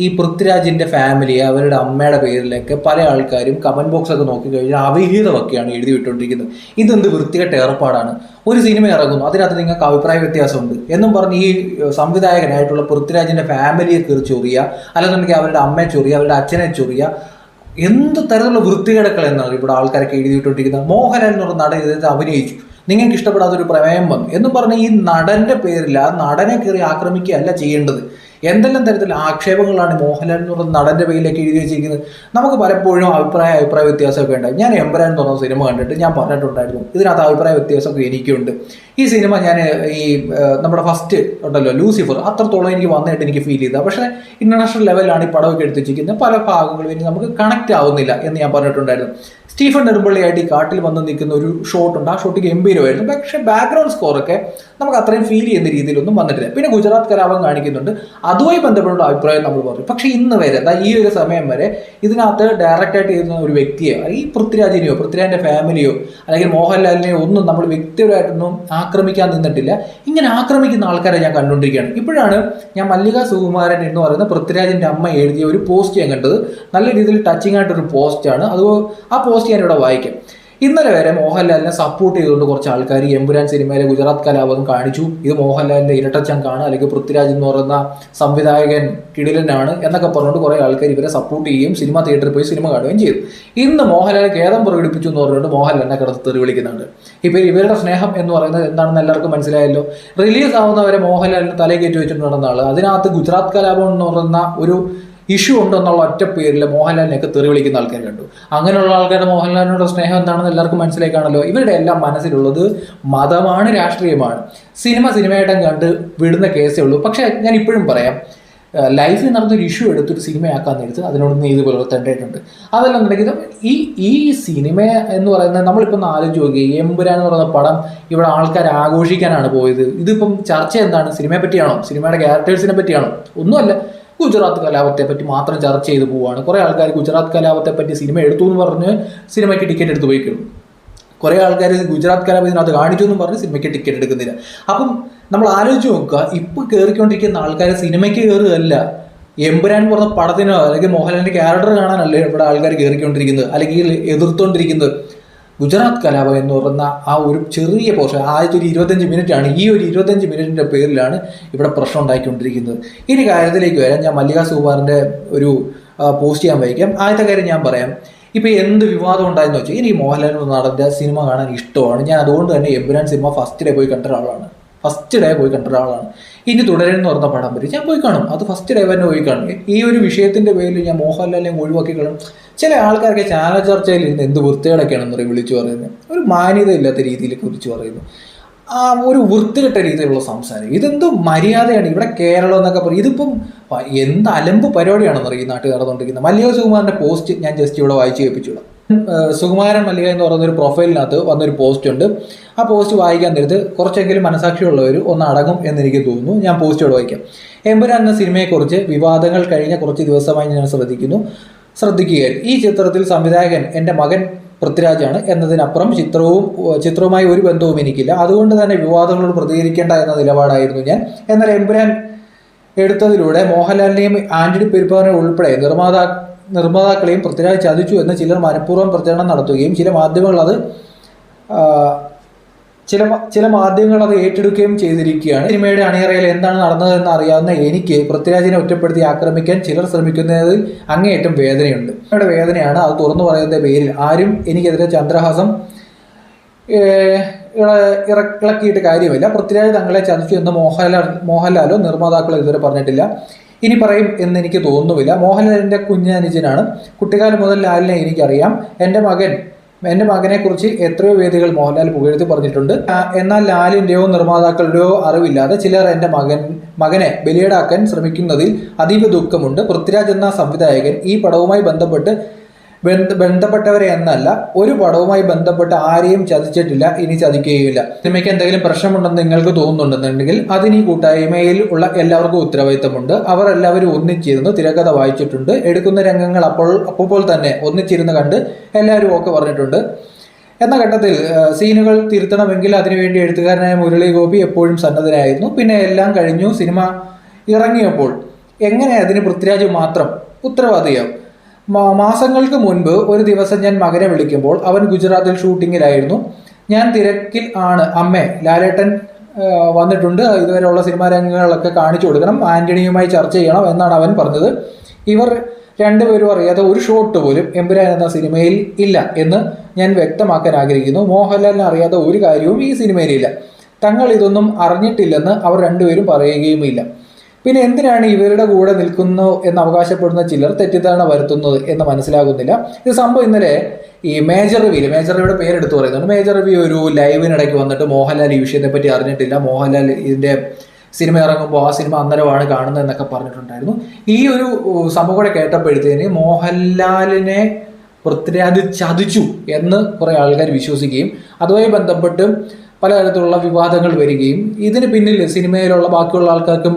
ഈ പൃഥ്വിരാജിന്റെ ഫാമിലി അവരുടെ അമ്മയുടെ പേരിലൊക്കെ പല ആൾക്കാരും കമന്റ് ബോക്സ് ഒക്കെ നോക്കിക്കഴിഞ്ഞാൽ അവിഹിതമൊക്കെയാണ് എഴുതി വിട്ടുകൊണ്ടിരിക്കുന്നത്. ഇതെന്ത് വൃത്തികെട്ട ഏർപ്പാടാണ്. ഒരു സിനിമ ഇറങ്ങുന്നു, അതിനകത്ത് നിങ്ങൾക്ക് അഭിപ്രായ വ്യത്യാസമുണ്ട് എന്നും പറഞ്ഞ് ഈ സംവിധായകനായിട്ടുള്ള പൃഥ്വിരാജിന്റെ ഫാമിലിയെ കയറി ചൊറിയുക, അല്ലെന്നുണ്ടെങ്കിൽ അവരുടെ അമ്മയെ ചൊറിയുക, അവരുടെ അച്ഛനെ ചൊറിയുക. എന്ത് തരത്തിലുള്ള വൃത്തികേടുകൾ എന്നാണ് ഇവിടെ ആൾക്കാരൊക്കെ എഴുതിയിട്ടുണ്ടിരിക്കുന്നത്. മോഹൻലാൽ എന്ന് പറഞ്ഞ നടൻ ഇതിനകത്ത് അഭിനയിച്ചു, നിങ്ങൾക്ക് ഇഷ്ടപ്പെടാത്തൊരു പ്രമേയം വന്നു എന്നും പറഞ്ഞ് ഈ നടന്റെ പേരിൽ ആ നടനെ കയറി ആക്രമിക്കുകയല്ല ചെയ്യേണ്ടത്. എന്തെല്ലാം തരത്തിലുള്ള ആക്ഷേപങ്ങളാണ് മോഹൻലാൽ എന്ന് പറഞ്ഞ നടന്റെ പേരിലേക്ക് എഴുതി വെച്ചിരിക്കുന്നത്. നമുക്ക് പലപ്പോഴും അഭിപ്രായ വ്യത്യാസമൊക്കെ ഉണ്ടായി. ഞാൻ എമ്പുരാൻ എന്ന് പറഞ്ഞ സിനിമ കണ്ടിട്ട് ഞാൻ പറഞ്ഞിട്ടുണ്ടായിരുന്നു, ഇതിനകത്ത് അഭിപ്രായ വ്യത്യാസമൊക്കെ എനിക്കുണ്ട്. ഈ സിനിമ ഞാൻ നമ്മുടെ ഫസ്റ്റ് ഉണ്ടല്ലോ ലൂസിഫർ, അത്രത്തോളം എനിക്ക് വന്നിട്ട് എനിക്ക് ഫീൽ ചെയ്തത്. പക്ഷേ ഇന്റർനാഷണൽ ലെവലിലാണ് ഈ പടമൊക്കെ എടുത്ത് വെച്ചിരിക്കുന്നത്. പല ഭാഗങ്ങളും ഇനി നമുക്ക് കണക്ട് ആവുന്നില്ല എന്ന് ഞാൻ പറഞ്ഞിട്ടുണ്ടായിരുന്നു. സ്റ്റീഫൻ നെടുമ്പള്ളിയായിട്ട് ഈ കാട്ടിൽ വന്ന് നിൽക്കുന്ന ഒരു ഷോട്ടുണ്ട്, ആ ഷോട്ട് ഗംഭീരമായിരുന്നു. പക്ഷേ ബാക്ക്ഗ്രൗണ്ട് സ്കോറൊക്കെ നമുക്ക് അത്രയും ഫീൽ ചെയ്യുന്ന രീതിയിലൊന്നും വന്നിട്ടില്ല. പിന്നെ ഗുജറാത്ത് കലാപം കാണിക്കുന്നുണ്ട്, അതുമായി ബന്ധപ്പെട്ട അഭിപ്രായം നമ്മൾ പറഞ്ഞു. പക്ഷേ ഇന്ന് വരെ ഈ ഒരു സമയം വരെ ഇതിനകത്ത് ഡയറക്റ്റായിട്ട് ചെയ്യുന്ന ഒരു വ്യക്തിയോ ഈ പൃഥ്വിരാജിനെയോ പൃഥ്വിരാജിന്റെ ഫാമിലിയോ അല്ലെങ്കിൽ മോഹൻലാലിനെയോ ഒന്നും നമ്മൾ വ്യക്തിപരമായിട്ടൊന്നും ആക്രമിക്കാൻ നിന്നിട്ടില്ല. ഇങ്ങനെ ആക്രമിക്കുന്ന ആൾക്കാരെ ഞാൻ കണ്ടുകൊണ്ടിരിക്കുകയാണ്. ഇപ്പോഴാണ് ഞാൻ മല്ലിക സുകുമാരൻ എന്ന് പറയുന്ന പൃഥ്വിരാജിന്റെ അമ്മ എഴുതിയ ഒരു പോസ്റ്റ് ഞാൻ കണ്ടത്. നല്ല രീതിയിൽ ടച്ചിങ് ആയിട്ടൊരു പോസ്റ്റാണ് അത്. ആ പോസ്റ്റ് ഞാനിവിടെ വായിക്കാം. ഇന്നലെ വരെ മോഹൻലാലിനെ സപ്പോർട്ട് ചെയ്തുകൊണ്ട് കുറച്ച് ആൾക്കാർ എമ്പുരാൻ സിനിമയിലെ ഗുജറാത്ത് കലാപം കാണിച്ചു, ഇത് മോഹൻലാലിന്റെ ഇരട്ടച്ചങ്കാണ്, അല്ലെങ്കിൽ പൃഥ്വിരാജ് എന്ന് പറയുന്ന സംവിധായകൻ കിടിലനാണ് എന്നൊക്കെ പറഞ്ഞുകൊണ്ട് കുറേ ആൾക്കാർ ഇവരെ സപ്പോർട്ട് ചെയ്യുകയും സിനിമ തിയേറ്ററിൽ പോയി സിനിമ കാണുകയും ചെയ്തു. ഇന്ന് മോഹൻലാൽ ഖേദം പ്രകടിപ്പിച്ചു എന്ന് പറഞ്ഞുകൊണ്ട് മോഹൻലാലിനെ കിടന്ന് തെറി വിളിക്കുന്നുണ്ട്. ഇപ്പൊ ഇവരുടെ സ്നേഹം എന്ന് പറയുന്നത് എന്താണെന്ന് എല്ലാവർക്കും മനസ്സിലായല്ലോ. റിലീസ് ആവുന്നവരെ മോഹൻലാലിന് തലയിൽ കയറ്റി വെച്ചിട്ട് നടന്ന ആള് അതിനകത്ത് ഗുജറാത്ത് കലാപം എന്ന് പറയുന്ന ഒരു ഇഷ്യൂ ഉണ്ടെന്നുള്ള ഒറ്റ പേരിൽ മോഹൻലാലിനെയൊക്കെ തെറി വിളിക്കുന്ന ആൾക്കാർ കണ്ടു. അങ്ങനെയുള്ള ആൾക്കാരുടെ മോഹൻലാലിനോട് സ്നേഹം എന്താണെന്ന് എല്ലാവർക്കും മനസ്സിലാക്കാണല്ലോ. ഇവരുടെ എല്ലാം മനസ്സിലുള്ളത് മതമാണ്, രാഷ്ട്രീയമാണ്. സിനിമയായിട്ടും കണ്ട് വിടുന്ന കേസേ ഉള്ളൂ. പക്ഷേ ഞാൻ ഇപ്പോഴും പറയാം, ലൈഫിൽ നടന്നൊരു ഇഷ്യൂ എടുത്തൊരു സിനിമയാക്കാൻ നേരത്ത് അതിനോടൊന്ന് ഇത് പുലർത്തേണ്ടതായിട്ടുണ്ട്. അതെല്ലാം ഉണ്ടെങ്കിൽ ഈ സിനിമ എന്ന് പറയുന്നത് നമ്മളിപ്പോൾ ഒന്ന് ആലോചിച്ച് നോക്കി. എമ്പുരാൻ എന്ന് പറയുന്ന പടം ഇവിടെ ആൾക്കാർ ആഘോഷിക്കാനാണ് പോയത്. ഇതിപ്പം ചർച്ച എന്താണ്? സിനിമയെ പറ്റിയാണോ? സിനിമയുടെ ക്യാരക്ടേഴ്സിനെ പറ്റിയാണോ? ഒന്നുമല്ല. ഗുജറാത്ത് കലാപത്തെ പറ്റി മാത്രം ചർച്ച ചെയ്ത് പോവുകയാണ്. കുറേ ആൾക്കാർ ഗുജറാത്ത് കലാപത്തെ പറ്റി സിനിമ എടുത്തു എന്ന് പറഞ്ഞ് സിനിമയ്ക്ക് ടിക്കറ്റ് എടുത്ത് പോയിക്കുന്നു. കുറേ ആൾക്കാർ ഗുജറാത്ത് കലാപം ഇതിനകത്ത് കാണിച്ചു എന്നും പറഞ്ഞ് സിനിമയ്ക്ക് ടിക്കറ്റ് എടുക്കുന്നില്ല. അപ്പം നമ്മൾ ആലോചിച്ച് നോക്കുക, ഇപ്പം കയറിക്കൊണ്ടിരിക്കുന്ന ആൾക്കാർ സിനിമയ്ക്ക് കയറുകയല്ല, എമ്പുരാൻ പറഞ്ഞ പടത്തിനോ അല്ലെങ്കിൽ മോഹൻലാലിന്റെ ക്യാരക്ടർ കാണാനല്ലേ ഇവിടെ ആൾക്കാർ കയറിക്കൊണ്ടിരിക്കുന്നത് അല്ലെങ്കിൽ എതിർത്തുകൊണ്ടിരിക്കുന്നത്. ഗുജറാത്ത് കലാപം എന്ന് പറയുന്ന ആ ഒരു ചെറിയ പോർഷൻ, ആദ്യത്തെ ഒരു 25 മിനിറ്റാണ്. ഈ ഒരു 25 മിനിറ്റിൻ്റെ പേരിലാണ് ഇവിടെ പ്രശ്നം ഉണ്ടായിക്കൊണ്ടിരിക്കുന്നത്. ഇനി കാര്യത്തിലേക്ക് വരാം. ഞാൻ മല്ലിക സുകുമാരൻ്റെ ഒരു പോസ്റ്റ് ഞാൻ വായിക്കാം. ആദ്യത്തെ കാര്യം ഞാൻ പറയാം. ഇപ്പോൾ എന്ത് വിവാദം ഉണ്ടായെന്ന് വെച്ചാൽ, എനിക്ക് മോഹൻലാൽ നടൻ്റെ സിനിമ കാണാൻ ഇഷ്ടമാണ്. ഞാൻ അതുകൊണ്ട് തന്നെ എമ്പുരാൻ സിനിമ ഫസ്റ്റ് ഡേ പോയി കണ്ട ഒരാളാണ്. ഇനി തുടരെന്ന് പറഞ്ഞ പടം വരും, ഞാൻ പോയി കാണും. അത് ഫസ്റ്റ് ഡേ തന്നെ പോയി കാണും. ഈ ഒരു വിഷയത്തിൻ്റെ പേരിൽ ഞാൻ മോഹൻലാലിനെ ഒഴിവാക്കി കാണും. ചില ആൾക്കാർക്ക് ചാനൽ ചർച്ചയിൽ ഇരുന്ന് എന്ത് വൃത്തികേടൊക്കെയാണെന്ന് പറയും വിളിച്ചു പറയുന്നത്. ഒരു മാന്യതയില്ലാത്ത രീതിയിലേക്ക് വിളിച്ചു പറയുന്നു. ആ ഒരു വൃത്തികെട്ട രീതിയിലുള്ള സംസാരം, ഇതെന്തോ മര്യാദയാണ്? ഇവിടെ കേരളം എന്നൊക്കെ പറയും. ഇതിപ്പം എന്ത് അലമ്പ് പരിപാടിയാണെന്ന് പറയും ഈ നാട്ടിൽ നടന്നുകൊണ്ടിരിക്കുന്നത്. മല്ലിക സുകുമാരൻ്റെ പോസ്റ്റ് ഞാൻ ജസ്റ്റ് ഇവിടെ വായിച്ച് കേൾപ്പിച്ചുവിടാം. സുകുമാരൻ മല്ലിക എന്ന് പറയുന്ന ഒരു പ്രൊഫൈലിനകത്ത് വന്നൊരു പോസ്റ്റ് ഉണ്ട്. ആ പോസ്റ്റ് വായിക്കാൻ നേരത്ത് കുറച്ചെങ്കിലും മനസാക്ഷിയുള്ളവർ ഒന്ന് അടങ്ങും എന്നെനിക്ക് തോന്നുന്നു. ഞാൻ പോസ്റ്റ് ഇവിടെ വായിക്കാം. എമ്പുരാൻ എന്ന സിനിമയെക്കുറിച്ച് വിവാദങ്ങൾ കഴിഞ്ഞ കുറച്ച് ദിവസമായി ഞാൻ ശ്രദ്ധിക്കുകയായിരുന്നു. ഈ ചിത്രത്തിൽ സംവിധായകൻ എൻ്റെ മകൻ പൃഥ്വിരാജാണ് എന്നതിനപ്പുറം ചിത്രവുമായി ഒരു ബന്ധവും എനിക്കില്ല. അതുകൊണ്ട് തന്നെ വിവാദങ്ങളോട് പ്രതികരിക്കേണ്ട എന്ന നിലപാടായിരുന്നു ഞാൻ. എന്നാൽ എമ്പുരാൻ എടുത്തതിലൂടെ മോഹൻലാലിനെയും ആന്റണി പെരുമ്പാവൂരിനെ ഉൾപ്പെടെ നിർമ്മാതാക്കളെയും പൃഥ്വിരാജ് ചതിച്ചു എന്ന് ചിലർ മനഃപൂർവ്വം പ്രചരണം നടത്തുകയും ചില മാധ്യമങ്ങൾ അത് ഏറ്റെടുക്കുകയും ചെയ്തിരിക്കുകയാണ്. സിനിമയുടെ അണിയറയിൽ എന്താണ് നടന്നതെന്ന് അറിയാവുന്ന എനിക്ക് പൃഥ്വിരാജിനെ ഒറ്റപ്പെടുത്തി ആക്രമിക്കാൻ ചിലർ ശ്രമിക്കുന്നതിൽ അങ്ങേയറ്റം വേദനയുണ്ട്. അവരുടെ വേദനയാണ് അത് തുറന്നു പറയുന്നതിൻ്റെ പേരിൽ ആരും എനിക്കെതിരെ ചന്ദ്രഹാസം ഇളക്കിയിട്ട് കാര്യമില്ല. പൃഥ്വിരാജ് തങ്ങളെ ചതിച്ചു എന്ന് മോഹൻലാലോ നിർമ്മാതാക്കളോ ഇതുവരെ പറഞ്ഞിട്ടില്ല. ഇനി പറയും എന്ന് എനിക്ക് തോന്നുന്നില്ല. മോഹൻലാലിൻ്റെ കുഞ്ഞനുജനാണ്. കുട്ടിക്കാലം മുതൽ ലാലിനെ എനിക്കറിയാം. എൻ്റെ മകനെക്കുറിച്ച് എത്രയോ വേദികൾ മോഹൻലാൽ പുകഴ്ത്തി പറഞ്ഞിട്ടുണ്ട്. എന്നാൽ ലാലിൻ്റെയോ നിർമ്മാതാക്കളുടെയോ അറിവില്ലാതെ ചിലർ എൻ്റെ മകനെ ബലിയേടാക്കാൻ ശ്രമിക്കുന്നതിൽ അതീവ ദുഃഖമുണ്ട്. പൃഥ്വിരാജ് എന്ന സംവിധായകൻ ഈ പടവുമായി ബന്ധപ്പെട്ടവരെ എന്നല്ല, ഒരു പടവുമായി ബന്ധപ്പെട്ട് ആരെയും ചതിച്ചിട്ടില്ല, ഇനി ചതിക്കുകയുമില്ല. സിനിമയ്ക്ക് എന്തെങ്കിലും പ്രശ്നമുണ്ടെന്ന് നിങ്ങൾക്ക് തോന്നുന്നുണ്ടെന്നുണ്ടെങ്കിൽ അതിന് ഈ കൂട്ടായ്മയിൽ ഉള്ള എല്ലാവർക്കും ഉത്തരവാദിത്തമുണ്ട്. അവർ എല്ലാവരും ഒന്നിച്ചിരുന്ന് തിരക്കഥ വായിച്ചിട്ടുണ്ട്. എടുക്കുന്ന രംഗങ്ങൾ അപ്പോൾ തന്നെ ഒന്നിച്ചിരുന്ന് കണ്ട് എല്ലാവരും ഒക്കെ പറഞ്ഞിട്ടുണ്ട്. എന്ന ഘട്ടത്തിൽ സീനുകൾ തിരുത്തണമെങ്കിൽ അതിനുവേണ്ടി എഴുത്തുകാരനായ മുരളി ഗോപി എപ്പോഴും സന്നദ്ധനായിരുന്നു. പിന്നെ എല്ലാം കഴിഞ്ഞു സിനിമ ഇറങ്ങിയപ്പോൾ എങ്ങനെ അതിന് പൃഥ്വിരാജ് മാത്രം ഉത്തരവാദിയാവും? മാസങ്ങൾക്ക് മുൻപ് ഒരു ദിവസം ഞാൻ മകനെ വിളിക്കുമ്പോൾ അവൻ ഗുജറാത്തിൽ ഷൂട്ടിങ്ങിലായിരുന്നു. ഞാൻ തിരക്കിൽ ആണ്. അമ്മേ, ലാലേട്ടൻ വന്നിട്ടുണ്ട്, ഇതുവരെയുള്ള സിനിമാ രംഗങ്ങളൊക്കെ കാണിച്ചു കൊടുക്കണം, ആന്റണിയുമായി ചർച്ച ചെയ്യണം എന്നാണ് അവൻ പറഞ്ഞത്. ഇവർ രണ്ടുപേരും അറിയാതെ ഒരു ഷോട്ട് പോലും എമ്പുരാൻ എന്ന സിനിമയിൽ ഇല്ല എന്ന് ഞാൻ വ്യക്തമാക്കാൻ ആഗ്രഹിക്കുന്നു. മോഹൻലാലിനെ അറിയാത്ത ഒരു കാര്യവും ഈ സിനിമയിലില്ല. തങ്ങൾ ഇതൊന്നും അറിഞ്ഞിട്ടില്ലെന്ന് അവർ രണ്ടുപേരും പറയുകയുമില്ല. പിന്നെ എന്തിനാണ് ഇവരുടെ കൂടെ നിൽക്കുന്നു എന്ന് അവകാശപ്പെടുന്ന ചിലർ തെറ്റിദ്ധാരണ വരുത്തുന്നത് എന്ന് മനസ്സിലാകുന്നില്ല. ഇത് സംഭവം ഇന്നലെ ഈ മേജർ റിവിയുടെ പേരെടുത്ത് പറയുന്നുണ്ട്. മേജർ റിവി ഒരു ലൈവിനിടയ്ക്ക് വന്നിട്ട് മോഹൻലാൽ ഈ വിഷയത്തെ പറ്റി അറിഞ്ഞിട്ടില്ല, മോഹൻലാൽ ഇതിൻ്റെ സിനിമ ഇറങ്ങുമ്പോൾ ആ സിനിമ അന്നേരമാണ് കാണുന്നത് എന്നൊക്കെ പറഞ്ഞിട്ടുണ്ടായിരുന്നു. ഈ ഒരു സംഭവം കൂടെ കേട്ടപ്പോഴത്തേന് മോഹൻലാലിനെ പൃഥ്വിരാജ് ചതിച്ചു എന്ന് കുറേ ആൾക്കാർ വിശ്വസിക്കുകയും അതുമായി ബന്ധപ്പെട്ട് പലതരത്തിലുള്ള വിവാദങ്ങൾ വരികയും ഇതിന് പിന്നിൽ സിനിമയിലുള്ള ബാക്കിയുള്ള ആൾക്കാർക്കും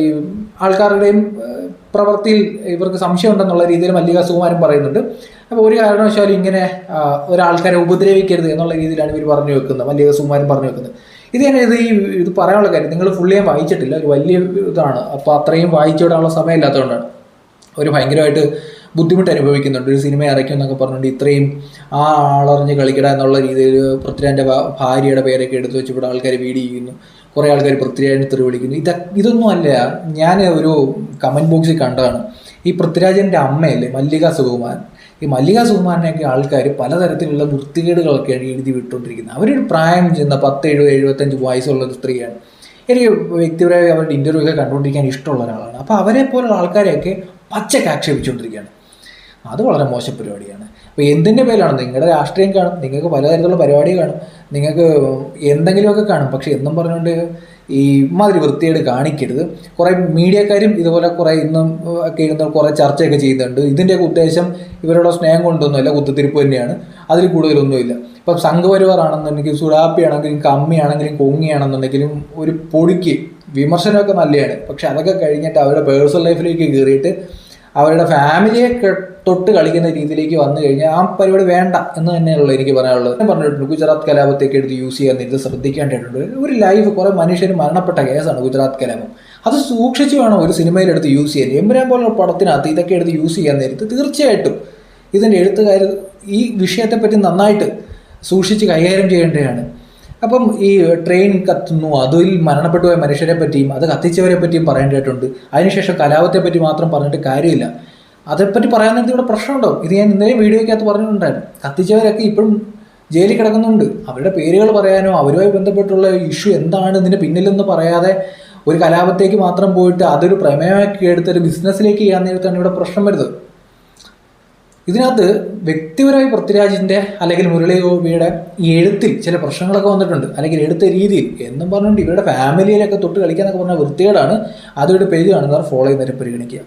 ഈ ആൾക്കാരുടെയും പ്രവൃത്തിയിൽ ഇവർക്ക് സംശയം ഉണ്ടെന്നുള്ള രീതിയിൽ മല്ലിക സുകുമാരൻ പറയുന്നുണ്ട്. അപ്പോൾ ഒരു കാരണവശാലും ഇങ്ങനെ ഒരാൾക്കാരെ ഉപദ്രവിക്കരുത് എന്നുള്ള രീതിയിലാണ് ഇവർ പറഞ്ഞു വെക്കുന്നത്, മല്ലിക സുകുമാരൻ പറഞ്ഞു വെക്കുന്നത്. ഇത് പറയാനുള്ള കാര്യം, നിങ്ങൾ ഫുള്ളി ഞാൻ വായിച്ചിട്ടില്ല, ഒരു വലിയ ഇതാണ്. അപ്പോൾ അത്രയും വായിച്ചുവിടാനുള്ള സമയമില്ലാത്തതുകൊണ്ടാണ്. ഒരു ഭയങ്കരമായിട്ട് ബുദ്ധിമുട്ട് അനുഭവിക്കുന്നുണ്ട്. ഒരു സിനിമ ഇറക്കും എന്നൊക്കെ പറഞ്ഞുകൊണ്ട് ഇത്രയും ആളറിഞ്ഞ് കളിക്കട എന്നുള്ള രീതിയിൽ പൃഥ്വിരാജിൻ്റെ ഭാര്യയുടെ പേരൊക്കെ എടുത്തു വെച്ച് ഇവിടെ ആൾക്കാർ വീഡിയോ ചെയ്യുന്നു, കുറേ ആൾക്കാർ പൃഥ്വിരാജിനെ തെറി വിളിക്കുന്നു. ഇതൊന്നും അല്ല. ഞാൻ ഒരു കമൻറ്റ് ബോക്സിൽ കണ്ടതാണ്, ഈ പൃഥ്വിരാജിൻ്റെ അമ്മയല്ലേ മല്ലിക സുകുമാരൻ, ഈ മല്ലിക സുകുമാരനെയൊക്കെ ആൾക്കാർ പലതരത്തിലുള്ള വൃത്തികേടുകളൊക്കെയാണ് എഴുതി വിട്ടുകൊണ്ടിരിക്കുന്നത്. അവരൊരു പ്രായം ചെന്ന 10, 70, 75 വയസ്സുള്ള ഒരു സ്ത്രീയാണ്. എനിക്ക് വ്യക്തിപരമായി അവരുടെ ഇൻ്റർവ്യൂ ഒക്കെ കണ്ടുകൊണ്ടിരിക്കാൻ ഇഷ്ടമുള്ള ഒരാളാണ്. അപ്പോൾ അവരെ പോലുള്ള ആൾക്കാരെയൊക്കെ പച്ചക്ക് ആക്ഷേപിച്ചുകൊണ്ടിരിക്കുകയാണ്. അത് വളരെ മോശം പരിപാടിയാണ്. അപ്പോൾ എന്തിൻ്റെ പേരിലാണ്? നിങ്ങളുടെ രാഷ്ട്രീയം കാണും, നിങ്ങൾക്ക് പലതരത്തിലുള്ള പരിപാടി കാണും, നിങ്ങൾക്ക് എന്തെങ്കിലുമൊക്കെ കാണും. പക്ഷെ എന്നും പറഞ്ഞുകൊണ്ട് ഈ ഇമാതിരി വൃത്തിയേട് കാണിക്കരുത്. കുറേ മീഡിയക്കാരും ഇതുപോലെ കുറേ ഇന്നും ഒക്കെ ഇരുന്ന് കുറേ ചർച്ചയൊക്കെ ചെയ്യുന്നുണ്ട്. ഇതിൻ്റെയൊക്കെ ഉദ്ദേശം ഇവരുടെ സ്നേഹം കൊണ്ടൊന്നുമില്ല, കുത്തിത്തിരിപ്പ് തന്നെയാണ്, അതിൽ കൂടുതലൊന്നുമില്ല. ഇപ്പം സംഘപരിവാറാണെന്നുണ്ടെങ്കിലും സുഡാപ്പിയാണെങ്കിലും കമ്മിയാണെങ്കിലും കൊങ്ങിയാണെന്നുണ്ടെങ്കിലും ഒരു പൊടിക്ക് വിമർശനമൊക്കെ നല്ലതാണ്. പക്ഷെ അതൊക്കെ കഴിഞ്ഞിട്ട് അവരുടെ പേഴ്സണൽ ലൈഫിലേക്ക് കയറിയിട്ട് അവരുടെ ഫാമിലിയെ തൊട്ട് കളിക്കുന്ന രീതിയിലേക്ക് വന്നു കഴിഞ്ഞാൽ ആ പരിപാടി വേണ്ട എന്ന് തന്നെയുള്ളൂ എനിക്ക് പറയാനുള്ളത്. ഞാൻ പറഞ്ഞിട്ടുണ്ട്, ഗുജറാത്ത് കലാപത്തേക്ക് എടുത്ത് യൂസ് ചെയ്യാൻ ഇത് ശ്രദ്ധിക്കേണ്ടതുണ്ട്. ഒരു ലൈഫ് കുറേ മനുഷ്യർ മരണപ്പെട്ട കേസാണ് ഗുജറാത്ത് കലാപം. അത് സൂക്ഷിച്ച് വേണം ഒരു സിനിമയിലെടുത്ത് യൂസ് ചെയ്യാൻ. എമ്പുരാൻ പോലുള്ള പടത്തിനകത്ത് ഇതൊക്കെ എടുത്ത് യൂസ് ചെയ്യാൻ നേരത്ത് തീർച്ചയായിട്ടും ഇതിൻ്റെ എഴുത്തുകാർ ഈ വിഷയത്തെപ്പറ്റി നന്നായിട്ട് സൂക്ഷിച്ച് കൈകാര്യം ചെയ്യേണ്ടതാണ്. അപ്പം ഈ ട്രെയിൻ കത്തുന്നു, അതിൽ മരണപ്പെട്ടു പോയ മനുഷ്യരെ പറ്റിയും അത് കത്തിച്ചവരെ പറ്റിയും പറയേണ്ടതായിട്ടുണ്ട്. അതിനുശേഷം കലാപത്തെ പറ്റി മാത്രം പറഞ്ഞിട്ട് കാര്യമില്ല. അതേപ്പറ്റി പറയാൻ നേരത്തെ ഇവിടെ പ്രശ്നമുണ്ടാവും. ഇത് ഞാൻ ഇന്നലെയും വീഡിയോയ്ക്കകത്ത് പറഞ്ഞിട്ടുണ്ടായിരുന്നു. കത്തിച്ചവരൊക്കെ ഇപ്പോഴും ജയിലിൽ കിടക്കുന്നുണ്ട്. അവരുടെ പേരുകൾ പറയാനോ അവരുമായി ബന്ധപ്പെട്ടുള്ള ഇഷ്യൂ എന്താണ് ഇതിൻ്റെ പിന്നിലെന്ന് പറയാതെ ഒരു കലാപത്തേക്ക് മാത്രം പോയിട്ട് അതൊരു പ്രമേയമാക്കി എടുത്തൊരു ബിസിനസ്സിലേക്ക് ചെയ്യാൻ നേരത്താണ് ഇവിടെ പ്രശ്നം വരുന്നത്. ഇതിനകത്ത് വ്യക്തിപരമായി പൃഥ്വിരാജിൻ്റെ അല്ലെങ്കിൽ മുരളി ഗോപിയുടെ ഈ എഴുത്തിൽ ചില പ്രശ്നങ്ങളൊക്കെ വന്നിട്ടുണ്ട്, അല്ലെങ്കിൽ എഴുത്ത രീതിയിൽ എന്നും പറഞ്ഞുകൊണ്ട് ഇവരുടെ ഫാമിലിയിലൊക്കെ തൊട്ട് കളിക്കാന്നൊക്കെ പറഞ്ഞാൽ വൃത്തികേടാണ്. അതുകൊണ്ട് പേജ് കാണുന്നവർ ഫോളോ ചെയ്യുന്നവരെ പരിഗണിക്കുക.